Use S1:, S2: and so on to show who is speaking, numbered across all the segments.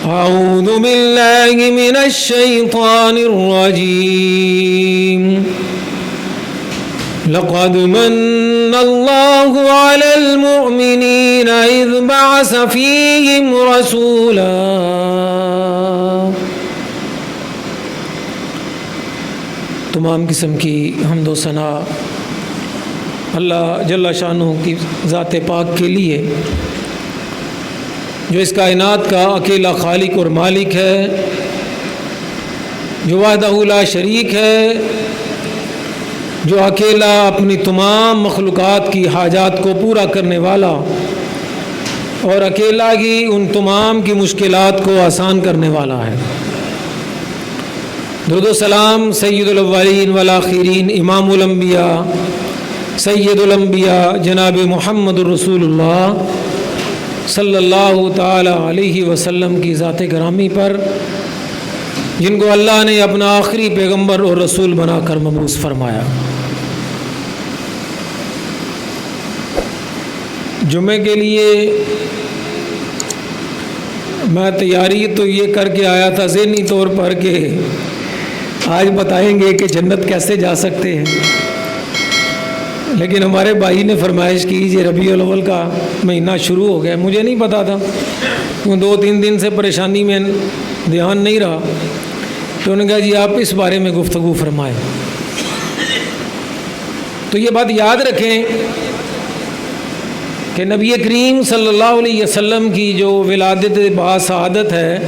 S1: أعوذ بالله من الشيطان الرجيم لقد من الله على المؤمنين إذ بعث فيهم رسولا تمام قسم کی حمد و ثنا اللہ جل شانہ کی ذات پاک کے لیے جو اس کائنات کا اکیلا خالق اور مالک ہے، جو وحدہ لا شریک ہے، جو اکیلا اپنی تمام مخلوقات کی حاجات کو پورا کرنے والا اور اکیلا ہی ان تمام کی مشکلات کو آسان کرنے والا ہے۔ درود و سلام سید الاولین والآخرین، امام الانبیاء، سید الانبیاء جناب محمد الرسول اللہ صلی اللہ تعالی علیہ وسلم کی ذات گرامی پر، جن کو اللہ نے اپنا آخری پیغمبر اور رسول بنا کر مبعوث فرمایا۔ جمعے کے لیے میں تیاری تو یہ کر کے آیا تھا ذہنی طور پر کہ آج بتائیں گے کہ جنت کیسے جا سکتے ہیں، لیکن ہمارے بھائی نے فرمائش کی یہ ربیع الاول کا مہینہ شروع ہو گیا۔ مجھے نہیں پتا تھا، کیوں 2-3 دن سے پریشانی میں دھیان نہیں رہا، تو انہوں نے کہا جی آپ اس بارے میں گفتگو فرمائیں۔ تو یہ بات یاد رکھیں کہ نبی کریم صلی اللہ علیہ وسلم کی جو ولادت باسعادت ہے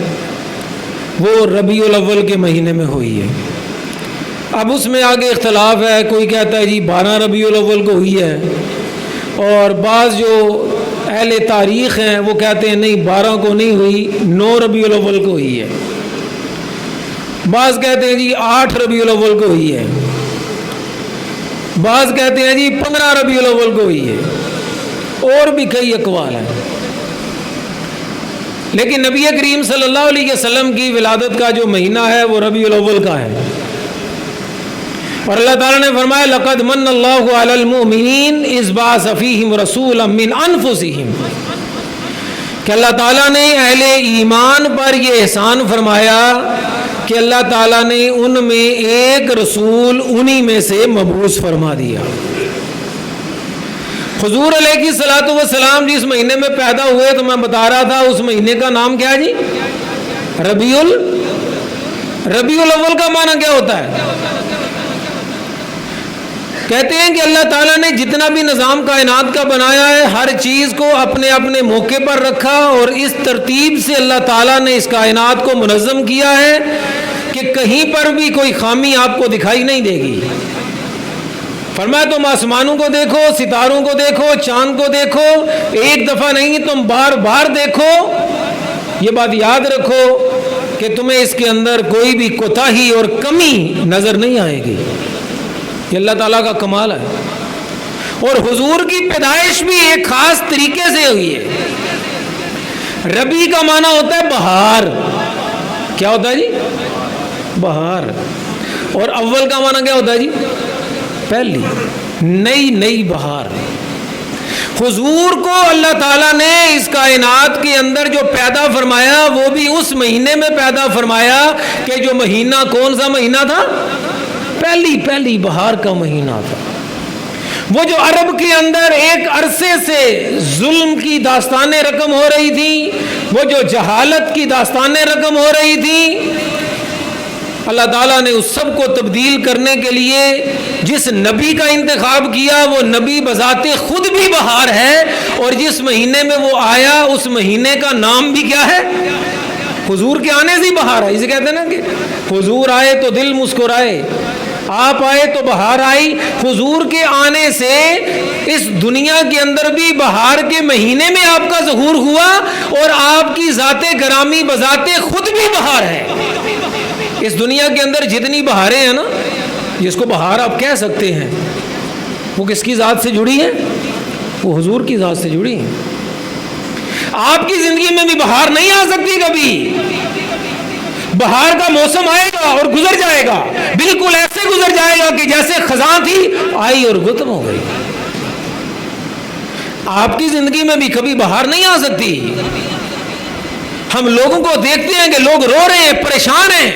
S1: وہ ربیع الاول کے مہینے میں ہوئی ہے۔ اب اس میں آگے اختلاف ہے، کوئی کہتا ہے جی 12 ربیع الاول کو ہوئی ہے، اور بعض جو اہل تاریخ ہیں وہ کہتے ہیں نہیں 12 کو نہیں ہوئی، 9 ربیع الاول کو ہوئی ہے۔ بعض کہتے ہیں جی 8 ربیع الاول کو ہوئی ہے، بعض کہتے ہیں جی 15 ربیع الاول کو ہوئی ہے، اور بھی کئی اقوال ہیں۔ لیکن نبی کریم صلی اللہ علیہ وسلم کی ولادت کا جو مہینہ ہے وہ ربیع الاول کا ہے، اور اللہ تعالیٰ نے فرمایا لقد من اللہ علی المؤمنین اذ بعث فیہم رسولا من انفسہم، کہ اللہ تعالیٰ نے اہل ایمان پر یہ احسان فرمایا کہ اللہ تعالیٰ نے ان میں ایک رسول انہی میں سے مبعوث فرما دیا۔ حضور علیہ الصلوۃ والسلام جس مہینے میں پیدا ہوئے تو میں بتا رہا تھا اس مہینے کا نام کیا ہے جی؟ ربیع الاول کا معنی کیا ہوتا ہے؟ کہتے ہیں کہ اللہ تعالیٰ نے جتنا بھی نظام کائنات کا بنایا ہے ہر چیز کو اپنے اپنے موقع پر رکھا، اور اس ترتیب سے اللہ تعالیٰ نے اس کائنات کو منظم کیا ہے کہ کہیں پر بھی کوئی خامی آپ کو دکھائی نہیں دے گی۔ فرمایا تم آسمانوں کو دیکھو، ستاروں کو دیکھو، چاند کو دیکھو، ایک دفعہ نہیں تم بار بار دیکھو، یہ بات یاد رکھو کہ تمہیں اس کے اندر کوئی بھی کوتاہی اور کمی نظر نہیں آئے گی۔ یہ اللہ تعالیٰ کا کمال ہے۔ اور حضور کی پیدائش بھی ایک خاص طریقے سے ہوئی ہے۔ ربیع کا معنی ہوتا ہے بہار، کیا ہوتا ہے جی؟ بہار۔ اور اول کا معنی کیا ہوتا ہے جی؟ پہلی، نئی بہار۔ حضور کو اللہ تعالیٰ نے اس کائنات کے اندر جو پیدا فرمایا وہ بھی اس مہینے میں پیدا فرمایا کہ جو مہینہ کون سا مہینہ تھا؟ پہلی بہار کا مہینہ تھا۔ وہ جو عرب کے اندر ایک عرصے سے ظلم کی داستانیں رقم ہو رہی تھی، وہ جو جہالت کی داستانیں رقم ہو رہی تھی، اللہ تعالیٰ نے اس سب کو تبدیل کرنے کے لیے جس نبی کا انتخاب کیا وہ نبی بذات خود بھی بہار ہے، اور جس مہینے میں وہ آیا اس مہینے کا نام بھی کیا ہے؟ حضور کے آنے سے بہار ہے۔ اسے کہتے ہیں نا کہ حضور آئے تو دل مسکرائے، آپ آئے تو بہار آئی۔ حضور کے آنے سے اس دنیا کے اندر بھی بہار کے مہینے میں آپ کا ظہور ہوا، اور آپ کی ذات گرامی بذات خود بھی بہار ہے۔ اس دنیا کے اندر جتنی بہاریں ہیں نا، جس کو بہار آپ کہہ سکتے ہیں، وہ کس کی ذات سے جڑی ہیں؟ وہ حضور کی ذات سے جڑی ہیں۔ آپ کی زندگی میں بھی بہار نہیں آ سکتی کبھی، بہار کا موسم آئے گا اور گزر جائے گا، بالکل ایسے گزر جائے گا کہ جیسے خزاں تھی آئی اور ختم ہو گئی۔ آپ کی زندگی میں بھی کبھی بہار نہیں آ سکتی۔ ہم لوگوں کو دیکھتے ہیں کہ لوگ رو رہے ہیں، پریشان ہیں،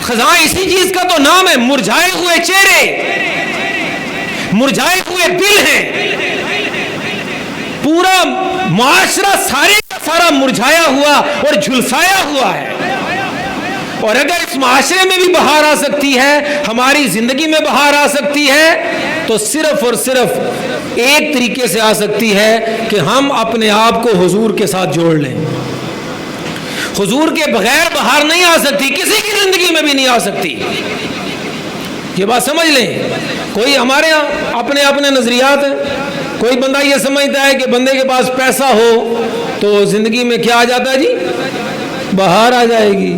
S1: خزاں اسی چیز کا تو نام ہے، مرجھائے ہوئے چہرے، مرجھائے ہوئے دل ہیں، پورا معاشرہ سارے کا سارا مرجھایا ہوا اور جھلسایا ہوا ہے۔ اور اگر اس معاشرے میں بھی بہار آ سکتی ہے، ہماری زندگی میں بہار آ سکتی ہے، تو صرف اور صرف ایک طریقے سے آ سکتی ہے کہ ہم اپنے آپ کو حضور کے ساتھ جوڑ لیں۔ حضور کے بغیر بہار نہیں آ سکتی، کسی کی زندگی میں بھی نہیں آ سکتی، یہ بات سمجھ لیں۔ کوئی ہمارے یہاں اپنے اپنے نظریات ہیں، کوئی بندہ یہ سمجھتا ہے کہ بندے کے پاس پیسہ ہو تو زندگی میں کیا آ جاتا ہے جی، بہار آ جائے گی۔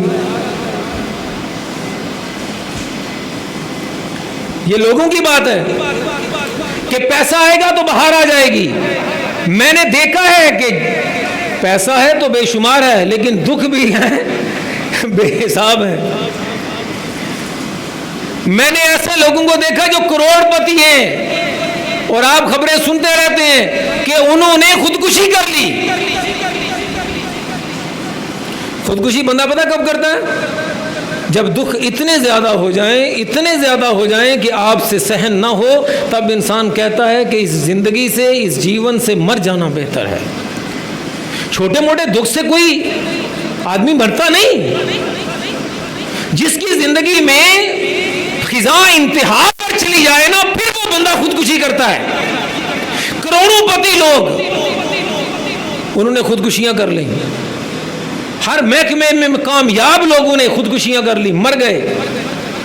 S1: یہ لوگوں کی بات ہے کہ پیسہ آئے گا تو بہار آ جائے گی۔ میں نے دیکھا ہے کہ پیسہ ہے تو بے شمار ہے، لیکن دکھ بھی ہے بے حساب ہے۔ میں نے ایسے لوگوں کو دیکھا جو کروڑ پتی ہیں اور آپ خبریں سنتے رہتے ہیں کہ انہوں نے خودکشی کر لی۔ خودکشی بندہ پتہ کب کرتا ہے؟ جب دکھ اتنے زیادہ ہو جائیں کہ آپ سے سہن نہ ہو، تب انسان کہتا ہے کہ اس زندگی سے، اس جیون سے مر جانا بہتر ہے۔ چھوٹے موٹے دکھ سے کوئی آدمی مرتا نہیں۔ جس کی زندگی میں خزاں انتہا پر چلی جائے نا، پھر وہ بندہ خودکشی کرتا ہے۔ کروڑوں پتی لوگ انہوں نے خودکشیاں کر لیں، ہر محکمے میں کامیاب لوگوں نے خودکشیاں کر لی، مر گئے۔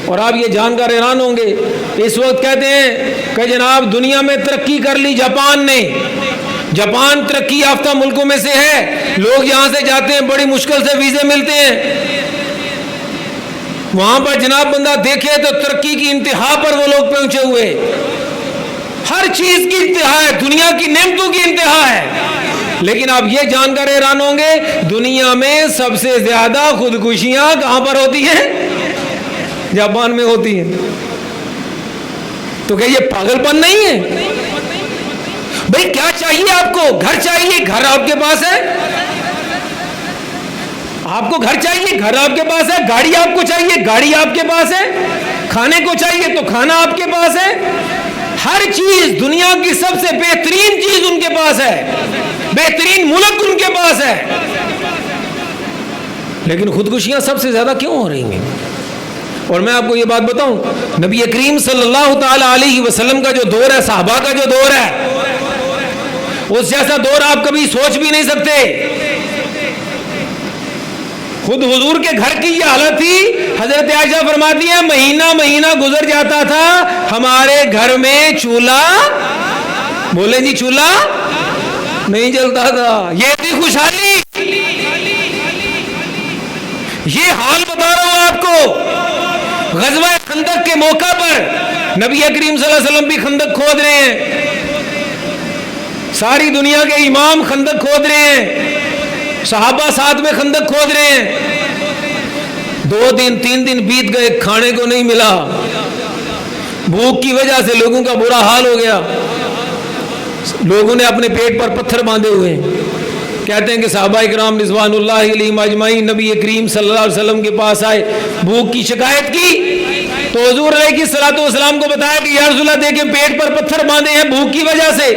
S1: اور آپ یہ جان کر حیران ہوں گے، اس وقت کہتے ہیں کہ جناب دنیا میں ترقی کر لی جاپان نے، جاپان ترقی یافتہ ملکوں میں سے ہے، لوگ یہاں سے جاتے ہیں بڑی مشکل سے ویزے ملتے ہیں، وہاں پر جناب بندہ دیکھے تو ترقی کی انتہا پر وہ لوگ پہنچے ہوئے، ہر چیز کی انتہا ہے، دنیا کی نعمتوں کی انتہا ہے۔ لیکن آپ یہ جان کر حیران ہوں گے، دنیا میں سب سے زیادہ خودکشیاں کہاں پر ہوتی ہیں؟ جاپان میں ہوتی ہیں۔ تو کہ یہ پاگل پن نہیں ہے؟ بھئی کیا چاہیے آپ کو؟ گھر چاہیے، گھر آپ کے پاس ہے۔ آپ کو گھر چاہیے، گھر آپ کے پاس ہے۔ گاڑی آپ کو چاہیے، گاڑی آپ کے پاس ہے۔ کھانے کو چاہیے تو کھانا آپ کے پاس ہے۔ ہر چیز، دنیا کی سب سے بہترین چیز ان کے پاس ہے، بہترین ملک ان کے پاس ہے، لیکن خودکشیاں سب سے زیادہ کیوں ہو رہی ہیں؟ اور میں آپ کو یہ بات بتاؤں، نبی کریم صلی اللہ تعالی علیہ وسلم کا جو دور ہے، صحابہ کا جو دور ہے، اس جیسا دور آپ کبھی سوچ بھی نہیں سکتے۔ خود حضور کے گھر کی یہ حالت تھی، حضرت عائشہ فرماتی ہیں مہینہ مہینہ گزر جاتا تھا، ہمارے گھر میں چولہا، بولے جی چولہا نہیں جلتا تھا۔ یہ تھی خوشحالی، یہ حال بتا رہا ہوں آپ کو۔ غزوہ خندق کے موقع پر نبی کریم صلی اللہ علیہ وسلم بھی خندق کھود رہے ہیں، ساری دنیا کے امام خندق کھود رہے ہیں، صحابہ ساتھ میں خندق کھود رہے ہیں۔ 2 دن 3 دن بیت گئے، کھانے کو نہیں ملا، بھوک کی وجہ سے لوگوں کا برا حال ہو گیا، لوگوں نے اپنے پیٹ پر پتھر باندھے ہوئے ہیں۔ کہتے ہیں کہ صحابہ کرام رضوان اللہ علیہم اجمعین نبی کریم صلی اللہ علیہ وسلم کے پاس آئے، بھوک کی شکایت کی، تو حضور علیہ الصلوۃ والسلام کو بتایا کہ یا رسول اللہ دیکھیں پیٹ پر پتھر باندھے ہیں بھوک کی وجہ سے۔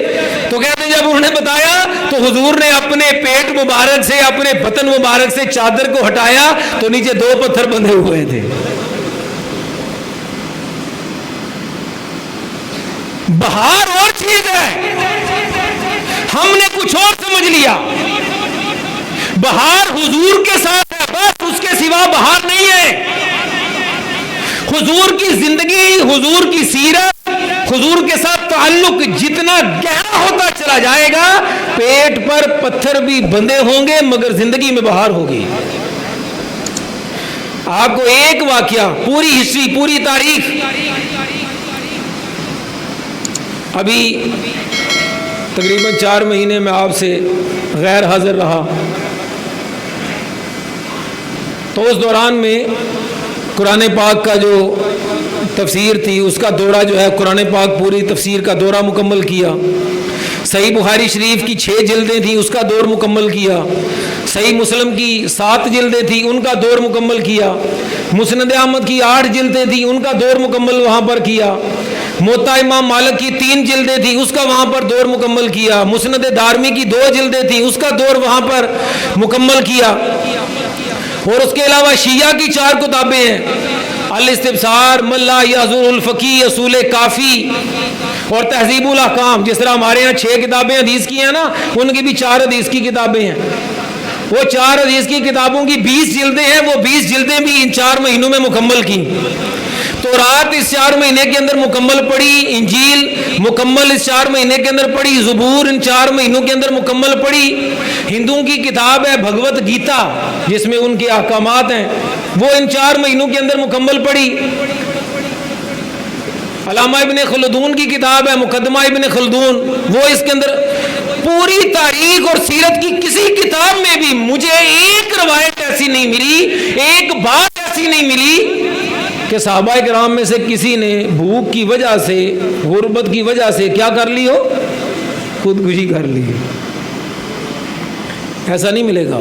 S1: تو کہتے ہیں جب انہوں نے بتایا تو حضور نے اپنے پیٹ مبارک سے، اپنے بطن مبارک سے چادر کو ہٹایا تو نیچے 2 پتھر بندھے ہوئے تھے۔ بہار اور چیز ہے، ہم نے کچھ اور سمجھ لیا۔ بہار حضور کے ساتھ ہے، بس اس کے سوا بہار نہیں ہے۔ حضور کی زندگی، حضور کی سیرت، حضور کے ساتھ تعلق جتنا گہرا ہوتا چلا جائے گا، پیٹ پر پتھر بھی بندھے ہوں گے مگر زندگی میں بہار ہوگی۔ آپ کو ایک واقعہ، پوری ہسٹری، پوری تاریخ، ابھی تقریباً 4 مہینے میں آپ سے غیر حاضر رہا، تو اس دوران میں قرآن پاک کا جو تفسیر تھی اس کا دورہ جو ہے، قرآن پاک پوری تفسیر کا دورہ مکمل کیا، صحیح بخاری شریف کی 6 جلدیں تھیں اس کا دور مکمل کیا، صحیح مسلم کی 7 جلدیں تھیں، ان کا دور مکمل کیا، مسند احمد کی 8 جلدیں تھیں، ان کا دور مکمل وہاں پر کیا، موطا امام مالک کی 3 جلدیں تھیں، اس کا وہاں پر دور مکمل کیا، مسند دارمی کی 2 جلدیں تھیں، اس کا دور وہاں پر مکمل کیا، اور اس کے علاوہ شیعہ کی 4 کتابیں ہیں، الاستبصار، ملا یعذر الفقی، اصول کافی اور تہذیب الاحکام. جس طرح ہمارے ہاں 6 کتابیں حدیث کی ہیں نا، ان کی بھی 4 حدیث کی کتابیں ہیں. وہ 4 حدیث کی کتابوں کی 20 جلدیں ہیں، وہ 20 جلدیں بھی ان 4 مہینوں میں مکمل کی. تورات اس 4 مہینے کے اندر مکمل پڑھی، انجیل مکمل اس 4 مہینے کے اندر پڑھی، زبور ان 4 مہینوں کے اندر مکمل پڑھی. ہندوؤں کی کتاب ہے بھگوت گیتا، جس میں ان کے احکامات ہیں، وہ ان 4 مہینوں کے اندر مکمل پڑھی. علامہ ابن خلدون کی کتاب ہے مقدمہ ابن خلدون، وہ اس کے اندر پوری تاریخ اور سیرت کی کسی کتاب میں بھی مجھے ایک روایت ایسی نہیں ملی، ایک بات ایسی نہیں ملی کہ صحابہ کرام میں سے کسی نے بھوک کی وجہ سے، غربت کی وجہ سے کیا کر لی ہو، خودکشی کر لی. ایسا نہیں ملے گا،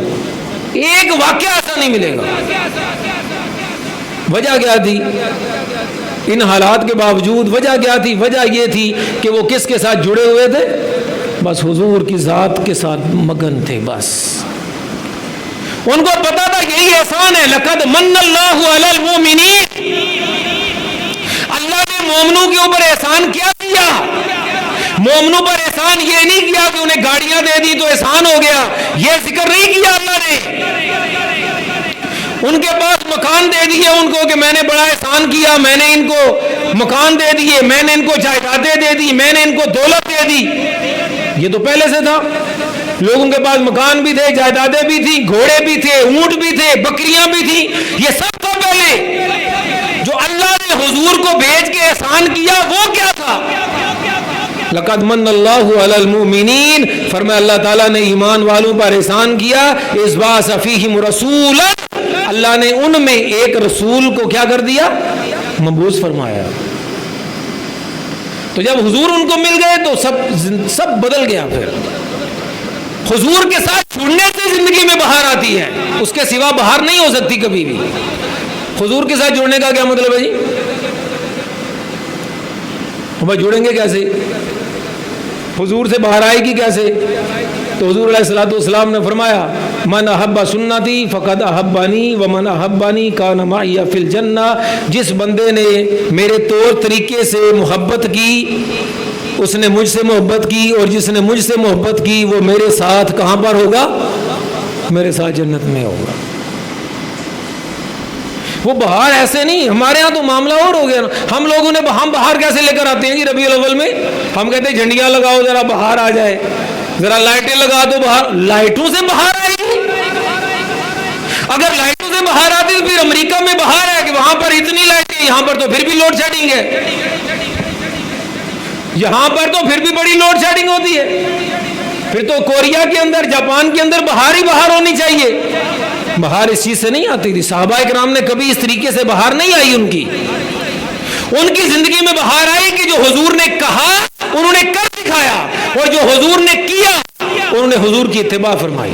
S1: ایک واقعہ ایسا نہیں ملے گا. وجہ کیا تھی ان حالات کے باوجود؟ وجہ کیا تھی؟ وجہ یہ تھی کہ وہ کس کے ساتھ جڑے ہوئے تھے؟ بس حضور کی ذات کے ساتھ مگن تھے. بس ان کو پتا تھا یہی احسان ہے. لقد من اللہ علی المؤمنین، اللہ نے مومنوں کے اوپر احسان کیا کیا؟ مومنوں پر احسان یہ نہیں کیا کہ انہیں گاڑیاں دے دی تو احسان ہو گیا، یہ ذکر نہیں کیا اللہ نے. ان کے پاس مکان دے دیے ان کو کہ میں نے بڑا احسان کیا، میں نے ان کو مکان دے دیے، میں نے ان کو جائیدادیں دے دی، میں نے ان کو دولت دے دی. یہ تو پہلے سے تھا. لوگوں کے پاس مکان بھی تھے، جائیدادیں بھی تھیں، گھوڑے بھی تھے، اونٹ بھی تھے، بکریاں بھی تھیں. یہ سب تھا پہلے. جو اللہ نے حضور کو بھیج کے احسان کیا وہ کیا تھا؟ لقد من اللہ علی المؤمنین، فرمایا اللہ تعالیٰ نے ایمان والوں پر احسان کیا. اذ بعث فیہم رسولا، اللہ نے ان میں ایک رسول کو کیا کر دیا؟ مبعوث فرمایا. تو جب حضور ان کو مل گئے تو سب بدل گیا. پھر حضور کے ساتھ جڑنے سے زندگی میں بہار آتی ہے، اس کے سوا بہار نہیں ہو سکتی کبھی بھی. حضور کے ساتھ جڑنے کا کیا مطلب ہے جی؟ ہم جڑیں گے کیسے؟ حضور سے باہر آئے گی کیسے؟ تو حضور علیہ الصلوۃ والسلام نے فرمایا من احب سنتی فقد احبانی ومن احبانی کان معی فی الجنہ. جس بندے نے میرے طور طریقے سے محبت کی اس نے مجھ سے محبت کی، اور جس نے مجھ سے محبت کی وہ میرے ساتھ کہاں پر ہوگا؟ میرے ساتھ جنت میں ہوگا. وہ بہار ایسے نہیں. ہمارے ہاں تو معاملہ اور ہو گیا نا. ہم لوگوں نے ہم بہار کیسے لے کر آتے ہیں جی؟ ربیع الاول میں ہم کہتے ہیں جھنڈیاں لگاؤ ذرا بہار آ جائے، ذرا لائٹیں لگا دو بہار. لائٹوں سے بہار آئے گی؟ اگر لائٹوں سے بہار آتی تو پھر امریکہ میں بہار ہے کہ وہاں پر اتنی لائٹیں، یہاں پر تو پھر بھی لوڈ شیڈنگ ہے. یہاں پر تو پھر بھی بڑی لوڈ شیڈنگ ہوتی ہے. پھر تو کوریا کے اندر، جاپان کے اندر بہار ہی بہار ہونی چاہیے. بہار اس چیز سے نہیں آتی تھی. صحابہ کرام نے کبھی اس طریقے سے بہار نہیں آئی. ان کی زندگی میں بہار آئی کہ جو حضور نے کہا انہوں نے کر دکھایا، اور جو حضور نے کیا انہوں نے حضور کی اتباع فرمائی.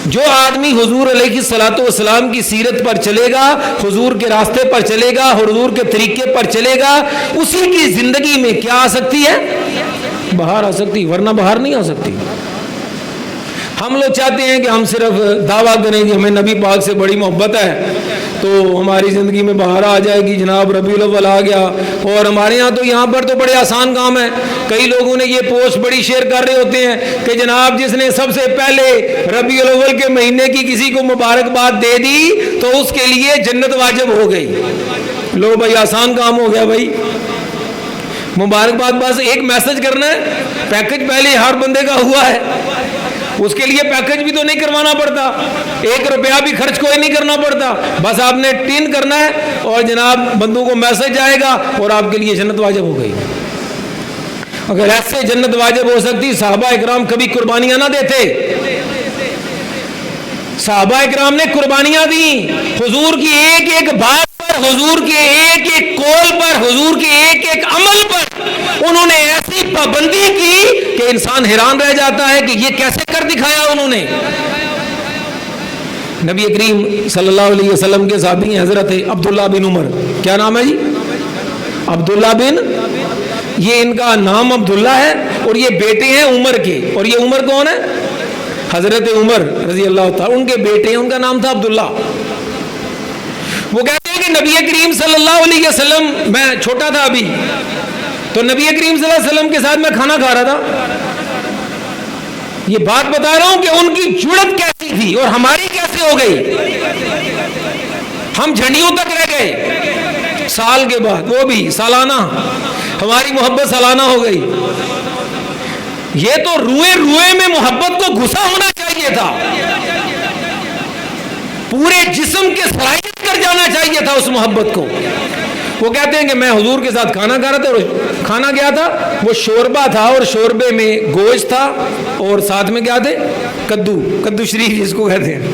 S1: جو آدمی حضور علیہ الصلوۃ والسلام کی سیرت پر چلے گا، حضور کے راستے پر چلے گا، حضور کے طریقے پر چلے گا، اسی کی زندگی میں کیا آ سکتی ہے؟ بہار آ سکتی، ورنہ بہار نہیں آ سکتی. ہم لوگ چاہتے ہیں کہ ہم صرف دعویٰ کریں کہ ہمیں نبی پاک سے بڑی محبت ہے تو ہماری زندگی میں بہار آ جائے گی. جناب ربیع الاول آ گیا، اور ہمارے ہاں تو یہاں پر تو بڑے آسان کام ہے. کئی لوگوں نے یہ پوسٹ بڑی شیئر کر رہے ہوتے ہیں کہ جناب جس نے سب سے پہلے ربیع الاول کے مہینے کی کسی کو مبارکباد دے دی تو اس کے لیے جنت واجب ہو گئی. لو بھائی آسان کام ہو گیا بھائی. مبارکباد بس ایک میسج کرنا ہے. پیکج پہلے ہر بندے کا ہوا ہے، اس کے لیے پیکج بھی تو نہیں کروانا پڑتا، 1 روپیہ بھی خرچ کوئی نہیں کرنا پڑتا. بس آپ نے ٹین کرنا ہے اور جناب بندوں کو میسج جائے گا اور آپ کے لیے جنت واجب ہو گئی. اگر ایسے جنت واجب ہو سکتی صحابہ اکرام کبھی قربانیاں نہ دیتے. صحابہ اکرام نے قربانیاں دیں حضور کی ایک ایک بات پر، حضور کے ایک ایک قول پر، حضور کے ایک ایک عمل پر انہوں نے ایسی پابندی کی کہ انسان حیران رہ جاتا ہے کہ یہ کیسے کر دکھایا انہوں نے. نبی کریم صلی اللہ علیہ وسلم کے صحابی ہیں حضرت عبداللہ بن عمر. کیا نام ہے جی؟ عبداللہ بن. یہ ان کا نام عبداللہ ہے اور یہ بیٹے ہیں عمر کے. اور یہ عمر کون ہے؟ حضرت عمر رضی اللہ تعالیٰ. ان کے بیٹے ہیں, ان کا نام تھا عبداللہ. وہ کہتے ہیں کہ نبی کریم صلی اللہ علیہ وسلم, میں چھوٹا تھا ابھی, تو نبی کریم صلی اللہ علیہ وسلم کے ساتھ میں کھانا کھا رہا تھا. یہ بات بتا رہا ہوں کہ ان کی جرأت کیسی تھی اور ہماری کیسے ہو گئی. ہم جھنڈیوں تک رہ گئے سال کے بعد, وہ بھی سالانہ. ہماری محبت سالانہ ہو گئی. یہ تو روئے روئے میں محبت کو گھسا ہونا چاہیے تھا, پورے جسم کے سرایت کر جانا چاہیے تھا اس محبت کو. وہ کہتے ہیں کہ میں حضور کے ساتھ کھانا کھا رہا تھا, اور کھانا کیا تھا, وہ شوربہ تھا, اور شوربے میں گوشت تھا اور ساتھ میں کیا تھے, کدو. کدو شریف جس کو کہتے ہیں,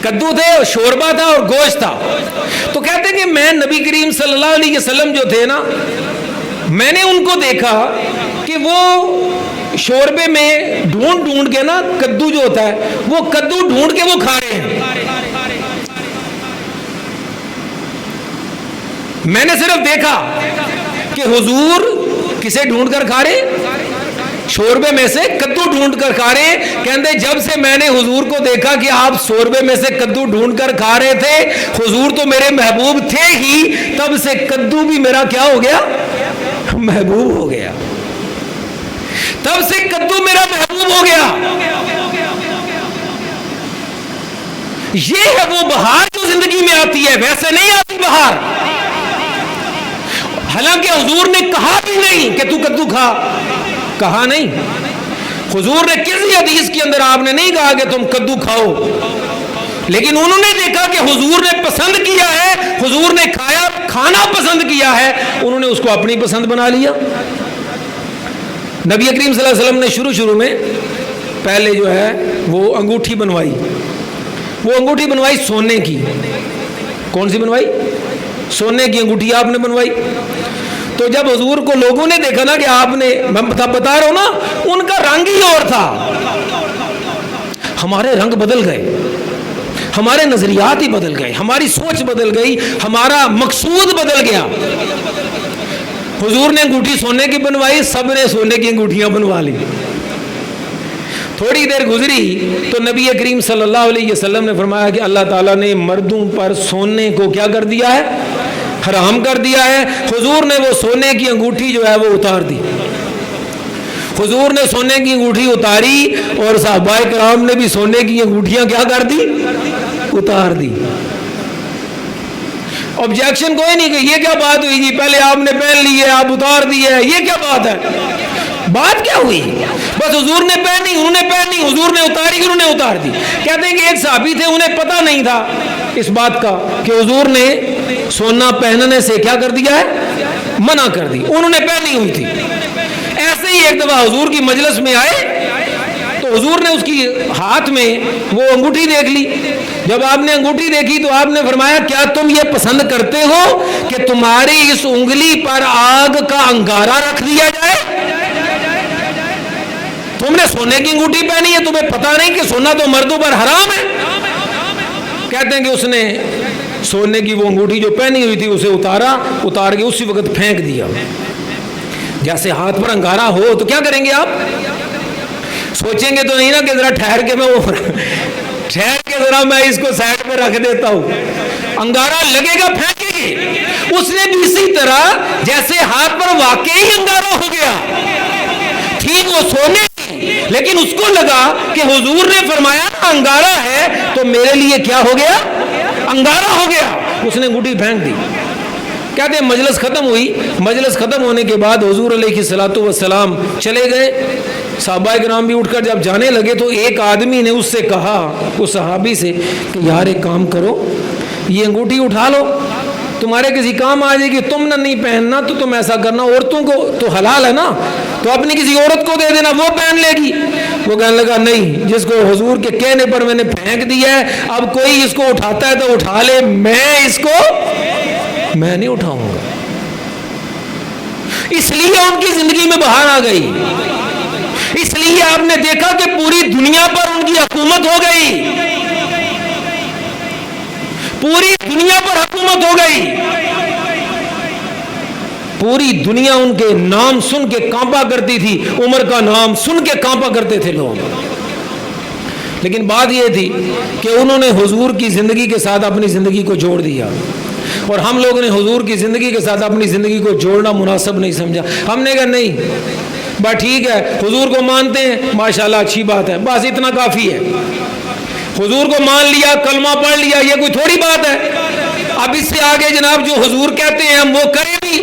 S1: کدو تھے اور شوربہ تھا اور گوشت تھا. تو کہتے ہیں کہ میں نبی کریم صلی اللہ علیہ وسلم جو تھے نا, میں نے ان کو دیکھا کہ وہ شوربے میں ڈھونڈ ڈھونڈ کے نا, کدو جو ہوتا ہے وہ کدو ڈھونڈ کے وہ کھا رہے ہیں. میں نے صرف دیکھا کہ حضور کسے ڈھونڈ کر کھا رہے, شوربے میں سے کدو ڈھونڈ کر کھا رہے. کہتے جب سے میں نے حضور کو دیکھا کہ آپ شوربے میں سے کدو ڈھونڈ کر کھا رہے تھے, حضور تو میرے محبوب تھے ہی, تب سے کدو بھی میرا کیا ہو گیا, محبوب ہو گیا. تب سے کدو میرا محبوب ہو گیا. یہ ہے وہ بہار جو زندگی میں آتی ہے, ویسے نہیں آتی بہار. حالانکہ حضور نے کہا بھی نہیں کہ تو کدو کھا, کہا نہیں. حضور نے کسی حدیث کے اندر آپ نے نہیں کہا کہ تم کدو کھاؤ, لیکن انہوں نے دیکھا کہ حضور نے پسند کیا ہے, حضور نے کھایا, کھانا پسند کیا ہے, انہوں نے اس کو اپنی پسند بنا لیا. نبی کریم صلی اللہ علیہ وسلم نے شروع میں پہلے جو ہے وہ انگوٹھی بنوائی. وہ انگوٹھی بنوائی سونے کی. کون سی بنوائی؟ سونے کی انگوٹھی آپ نے بنوائی. تو جب حضور کو لوگوں نے دیکھا نا کہ آپ نے, میں بتا رہا ہوں نا, ان کا رنگ ہی اور تھا. ہمارے رنگ بدل گئے, ہمارے نظریات ہی بدل گئے, ہماری سوچ بدل گئی, ہمارا مقصود بدل گیا. حضور نے انگوٹھی سونے کی بنوائی, سب نے سونے کی انگوٹھیاں بنوا لی. تھوڑی دیر گزری تو نبی کریم صلی اللہ علیہ وسلم نے فرمایا کہ اللہ تعالیٰ نے مردوں پر سونے کو کیا کر دیا ہے, حرام کر دیا ہے. حضور نے وہ سونے کی انگوٹھی جو ہے وہ اتار دی. حضور نے سونے کی انگوٹھی اتاری اور صحابہ کرام نے بھی سونے کی انگوٹھیاں کیا کر دی, اتار دی. آبجیکشن کوئی نہیں کہ یہ کیا بات ہوئی جی, پہلے آپ نے پہن لی ہے, آپ اتار دی ہے, یہ کیا بات ہے. بات کیا ہوئی, بس حضور نے پہنی, انہوں نے پہنی, حضور نے اتاری, انہوں نے اتار دی. کہتے ہیں کہ ایک صحابی تھے, انہیں پتہ نہیں تھا اس بات کا کہ حضور نے سونا پہننے سے کیا کر دیا ہے, منع کر دی. انہوں نے پہنی ہوئی تھی. ایسے ہی ایک دفعہ حضور کی مجلس میں آئے تو حضور نے اس کی ہاتھ میں وہ انگوٹھی دیکھ لی. جب آپ نے انگوٹھی دیکھی تو آپ نے فرمایا کیا تم یہ پسند کرتے ہو کہ تمہاری اس انگلی پر آگ کا انگارہ رکھ دیا جائے؟ تم نے سونے کی انگوٹھی پہنی ہے, تمہیں پتہ نہیں کہ سونا تو مردوں پر حرام ہے. کہتے ہیں کہ اس نے سونے کی وہ انگوٹھی جو پہنی ہوئی تھی اسے اتار کے اسی وقت پھینک دیا. جیسے ہاتھ پر انگارہ ہو تو کیا کریں گے آپ, سوچیں گے تو نہیں نا کہ ذرا ٹھہر کے ذرا میں اس کو سائڈ پہ رکھ دیتا ہوں. انگارہ لگے گا, پھینکیں گے. اس نے بھی اسی طرح جیسے ہاتھ پر واقعی انگارہ ہو گیا, ٹھیک وہ سونے کی, لیکن اس کو لگا کہ حضور نے فرمایا انگارہ ہے تو میرے لیے کیا ہو گیا, انگارہ ہو گیا. اس نے انگوٹھی پھینک دی. کہتے ہیں مجلس ختم ہوئی. مجلس ختم ہونے کے بعد حضور علیہ الصلوۃ والسلام چلے گئے. صحابہ کرام بھی اٹھ کر جب جانے لگے تو ایک آدمی نے اس سے کہا, اس صحابی سے, کہ یار ایک کام کرو, یہ انگوٹھی اٹھا لو, تمہارے کسی کام آ جائے گی. تم نہ نہیں پہننا تو تم ایسا کرنا, عورتوں کو تو حلال ہے نا, تو اپنی کسی عورت کو دے دینا, وہ پہن لے گی. وہ کہنے لگا نہیں, جس کو حضور کے کہنے پر میں نے پھینک دیا ہے, اب کوئی اس کو اٹھاتا ہے تو اٹھا لے, میں نہیں اٹھاؤں گا. اس لیے ان کی زندگی میں بہار آ گئی. اس لیے آپ نے دیکھا کہ پوری دنیا پر ان کی حکومت ہو گئی. پوری دنیا پر حکومت ہو گئی. پوری دنیا ان کے نام سن کے کانپا کرتی تھی. عمر کا نام سن کے کانپا کرتے تھے لوگ. لیکن بات یہ تھی کہ انہوں نے حضور کی زندگی کے ساتھ اپنی زندگی کو جوڑ دیا، اور ہم لوگوں نے حضور کی زندگی کے ساتھ اپنی زندگی کو جوڑنا مناسب نہیں سمجھا. ہم نے کہا نہیں بات ٹھیک ہے، حضور کو مانتے ہیں، ماشاءاللہ اچھی بات ہے، بس اتنا کافی ہے. حضور کو مان لیا، کلمہ پڑھ لیا، یہ کوئی تھوڑی بات ہے. اب اس سے آگے جناب جو حضور کہتے ہیں ہم وہ کریں بھی.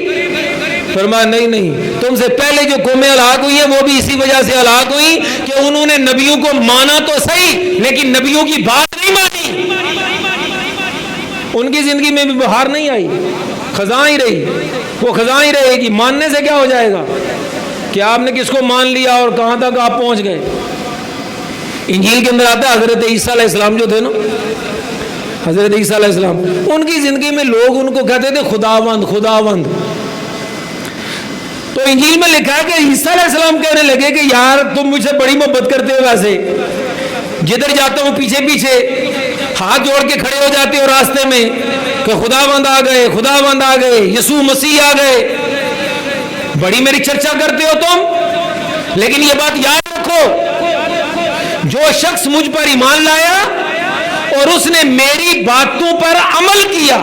S1: فرمایا نہیں، تم سے پہلے جو قومیں ہلاک ہوئی ہیں وہ بھی اسی وجہ سے ہلاک ہوئی کہ انہوں نے نبیوں کو مانا تو صحیح لیکن نبیوں کی بات نہیں مانی. ان کی زندگی میں بھی بہار نہیں آئی، خزاں ہی رہی. وہ خزاں ہی رہے گی. ماننے سے کیا ہو جائے گا کہ آپ نے کس کو مان لیا اور کہاں تک آپ پہنچ گئے. انجیل کے اندر آتا ہے حضرت عیسیٰ علیہ السلام جو تھے نا، حضرت عیسیٰ علیہ السلام، ان کی زندگی میں لوگ ان کو کہتے تھے خداوند خداوند. تو انجیل میں لکھا ہے کہ عیسیٰ علیہ السلام کہنے لگے کہ یار تم مجھ سے بڑی محبت کرتے ہو، ویسے جدھر جاتا ہوں پیچھے پیچھے ہاتھ جوڑ کے کھڑے ہو جاتے ہو راستے میں کہ خداوند آ گئے، خداوند آ گئے، یسوع مسیح آ گئے، بڑی میری چرچا کرتے ہو تم. لیکن یہ بات یاد رکھو، جو شخص مجھ پر ایمان لایا اور اس نے میری باتوں پر عمل کیا،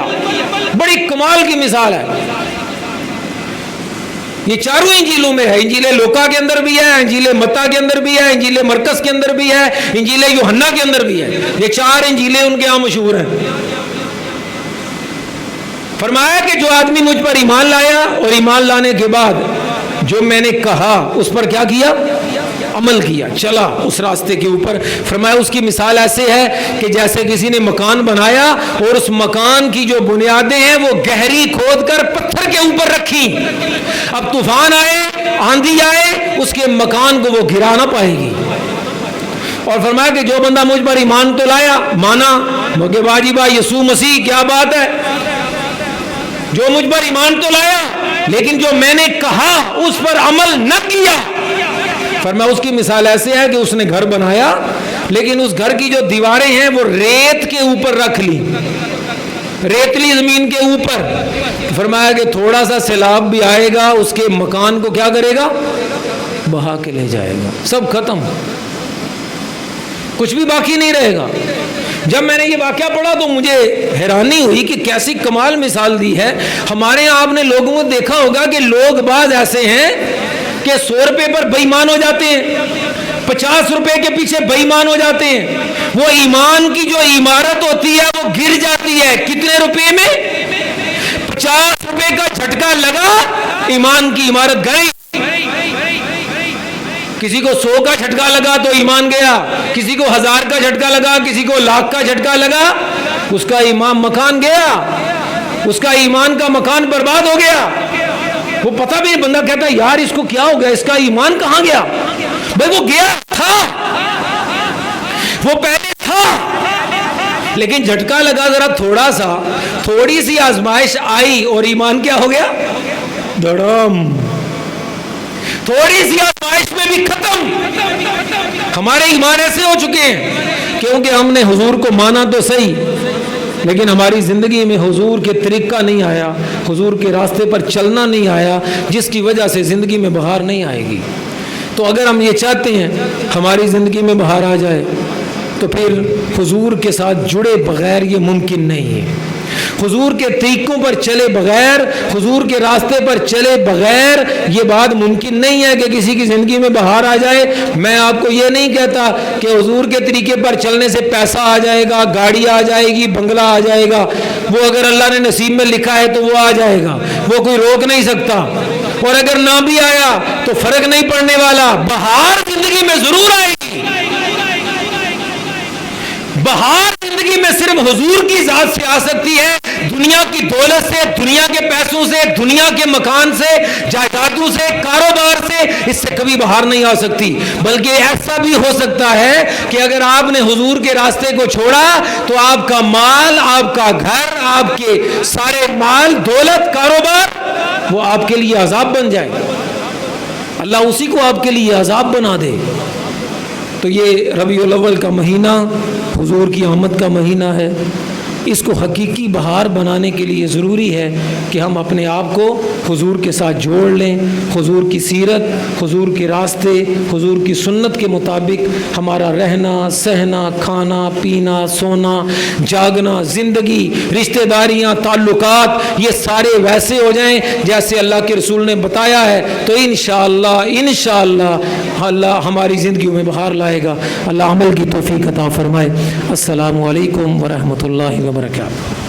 S1: بڑی کمال کی مثال ہے. یہ چاروں انجیلوں میں ہے. انجیل لوکا کے اندر بھی ہے، انجیل متی کے اندر بھی ہے، انجیل مرکز کے اندر بھی ہے، انجیل یوحنا کے اندر بھی ہے. یہ چار انجیلیں ان کے یہاں مشہور ہیں. فرمایا کہ جو آدمی مجھ پر ایمان لایا اور ایمان لانے کے بعد جو میں نے کہا اس پر کیا کیا؟ عمل کیا، چلا اس راستے کے اوپر. فرمایا اس کی مثال ایسے ہے کہ جیسے کسی نے مکان بنایا اور اس مکان کی جو بنیادیں ہیں وہ گہری کھود کر پتھر کے اوپر رکھی. اب طوفان آئے، آندھی آئے، اس کے مکان کو وہ گرا نہ پائے گی. اور فرمایا کہ جو بندہ مجھ پر ایمان تو لایا، مانا کہ واجبہ یسوع مسیح کیا بات ہے، جو مجھ پر ایمان تو لایا لیکن جو میں نے کہا اس پر عمل نہ کیا. فرمایا اس کی مثال ایسے ہے کہ اس نے گھر بنایا لیکن اس گھر کی جو دیواریں ہیں وہ ریت کے اوپر رکھ لی، ریتلی زمین کے اوپر. فرمایا کہ تھوڑا سا سیلاب بھی آئے گا اس کے مکان کو کیا کرے گا؟ بہا کے لے جائے گا. سب ختم، کچھ بھی باقی نہیں رہے گا. جب میں نے یہ واقعہ پڑھا تو مجھے حیرانی ہوئی کہ کیسی کمال مثال دی ہے. ہمارے یہاں آپ نے لوگوں کو دیکھا ہوگا کہ لوگ بعض ایسے ہیں کہ 100 روپے پر بے ایمان ہو جاتے ہیں، 50 روپے کے پیچھے بے ایمان ہو جاتے ہیں. وہ ایمان کی جو عمارت ہوتی ہے وہ گر جاتی ہے. کتنے روپے میں؟ 50 روپے کا جھٹکا لگا، ایمان کی عمارت گئی. کسی کو 100 کا جھٹکا لگا تو ایمان گیا، کسی کو 1000 کا جھٹکا لگا، کسی کو 1,00,000 کا جھٹکا لگا، اس کا ایمان مکان گیا، اس کا ایمان کا مکان برباد ہو گیا. وہ پتہ بھی بندہ کہتا ہے یار اس کو کیا ہو گیا، اس کا ایمان کہاں گیا؟ بھائی وہ گیا تھا، وہ پہلے تھا لیکن جھٹکا لگا ذرا تھوڑا سا، تھوڑی سی آزمائش آئی اور ایمان کیا ہو گیا؟ دھڑم. تھوڑی سی آزمائش میں بھی ختم. ہمارے ایمان ایسے ہو چکے ہیں کیونکہ ہم نے حضور کو مانا تو صحیح لیکن ہماری زندگی میں حضور کے طریقہ نہیں آیا، حضور کے راستے پر چلنا نہیں آیا، جس کی وجہ سے زندگی میں بہار نہیں آئے گی. تو اگر ہم یہ چاہتے ہیں ہماری زندگی میں بہار آ جائے تو پھر حضور کے ساتھ جڑے بغیر یہ ممکن نہیں ہے. حضور کے طریقوں پر چلے بغیر، حضور کے راستے پر چلے بغیر یہ بات ممکن نہیں ہے کہ کسی کی زندگی میں بہار آ جائے. میں آپ کو یہ نہیں کہتا کہ حضور کے طریقے پر چلنے سے پیسہ آ جائے گا، گاڑی آ جائے گی، بنگلہ آ جائے گا. وہ اگر اللہ نے نصیب میں لکھا ہے تو وہ آ جائے گا، وہ کوئی روک نہیں سکتا. اور اگر نہ بھی آیا تو فرق نہیں پڑنے والا، بہار زندگی میں ضرور آئے گی. بہار زندگی میں صرف حضور کی ذات سے آ سکتی ہے. دنیا کی دولت سے، دنیا کے پیسوں سے، دنیا کے مکان سے، جائیدادوں سے، کاروبار سے اس سے کبھی بہار نہیں آ سکتی. بلکہ ایسا بھی ہو سکتا ہے کہ اگر آپ نے حضور کے راستے کو چھوڑا تو آپ کا مال، آپ کا گھر، آپ کے سارے مال، دولت، کاروبار وہ آپ کے لیے عذاب بن جائے. اللہ اسی کو آپ کے لیے عذاب بنا دے. تو یہ ربیع الاول کا مہینہ حضور کی آمد کا مہینہ ہے. اس کو حقیقی بہار بنانے کے لیے ضروری ہے کہ ہم اپنے آپ کو حضور کے ساتھ جوڑ لیں، حضور کی سیرت، حضور کے راستے، حضور کی سنت کے مطابق ہمارا رہنا سہنا، کھانا پینا، سونا جاگنا، زندگی، رشتہ داریاں، تعلقات، یہ سارے ویسے ہو جائیں جیسے اللہ کے رسول نے بتایا ہے، تو انشاءاللہ اللہ ہماری زندگیوں میں بہار لائے گا۔ اللہ عمل کی توفیق عطا فرمائے۔ السلام علیکم ورحمۃ اللہ وبرکاتہ۔